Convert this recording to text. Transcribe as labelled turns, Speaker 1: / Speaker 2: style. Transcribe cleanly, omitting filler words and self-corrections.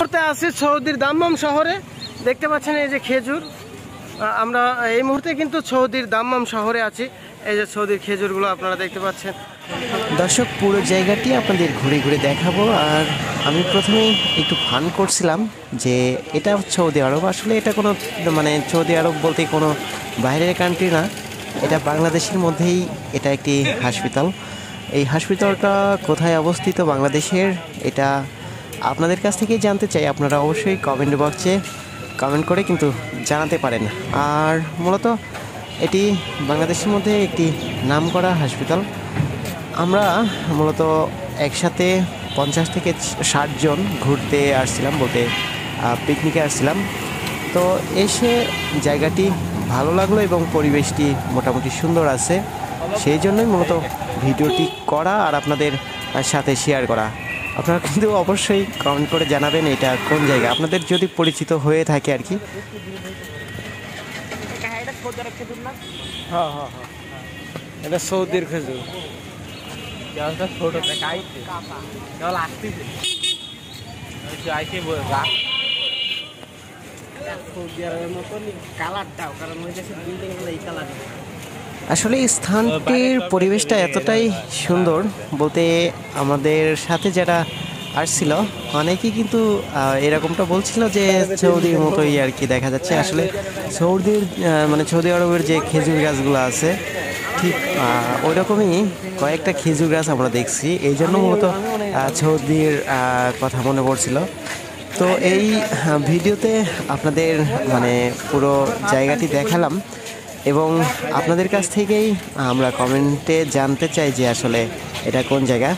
Speaker 1: আছি সৌদির দাম্মাম শহরে, দেখতে পাচ্ছেন এই যে খেজুর। আমরা এই মুহূর্তে কিন্তু সৌদির দাম্মাম শহরে আছি। এই যে সৌদির খেজুরগুলো আপনারা দেখতে পাচ্ছেন।
Speaker 2: দর্শক, পুরো জায়গাটি আপনাদের ঘুরে ঘুরে দেখাবো। আর আমি প্রথমেই একটু ফান করছিলাম যে এটা সৌদি আরব। আসলে এটা কোনো মানে সৌদি আরব বলতে কোনো বাইরের কান্ট্রি না, এটা বাংলাদেশের মধ্যেই এটা একটি হাসপাতাল। এই হাসপাতালটা কোথায় অবস্থিত বাংলাদেশের, এটা আপনাদের কাছ থেকেই জানতে চাই। আপনারা অবশ্যই কমেন্ট বক্সে কমেন্ট করে কিন্তু জানাতে পারেন। আর মূলত এটি বাংলাদেশের মধ্যে একটি নামকরা হাসপাতাল। আমরা মূলত একসাথে 50 থেকে 60 জন ঘুরতে আসছিলাম, বলতে পিকনিকে আসছিলাম। তো এসে জায়গাটি ভালো লাগলো এবং পরিবেশটি মোটামুটি সুন্দর আছে, সেই জন্যই মূলত ভিডিওটি করা আর আপনাদের সাথে শেয়ার করা। আপনারা কিন্তু অবশ্যই কমেন্ট করে জানাবেন এটা কোন জায়গা, আপনাদের যদি পরিচিত হয়ে থাকে আর কি।
Speaker 1: এটা সৌদির খেজুর।
Speaker 2: আসলে এই স্থানটির পরিবেশটা এতটাই সুন্দর, বলতে আমাদের সাথে যারা আসছিল অনেকেই কিন্তু এরকমটা বলছিল যে সৌদির মতোই আর কি দেখা যাচ্ছে। আসলে সৌদির মানে সৌদি আরবের যে খেজুর গাছগুলো আছে ঠিক ওই রকমই কয়েকটা খেজুর গাছ আমরা দেখছি, এই জন্য মূলত সৌদির কথা মনে পড়ছিল। তো এই ভিডিওতে আপনাদের মানে পুরো জায়গাটি দেখালাম এবং আপনাদের কাছ থেকেই আমরা কমেন্টে জানতে চাই যে আসলে এটা কোন জায়গা।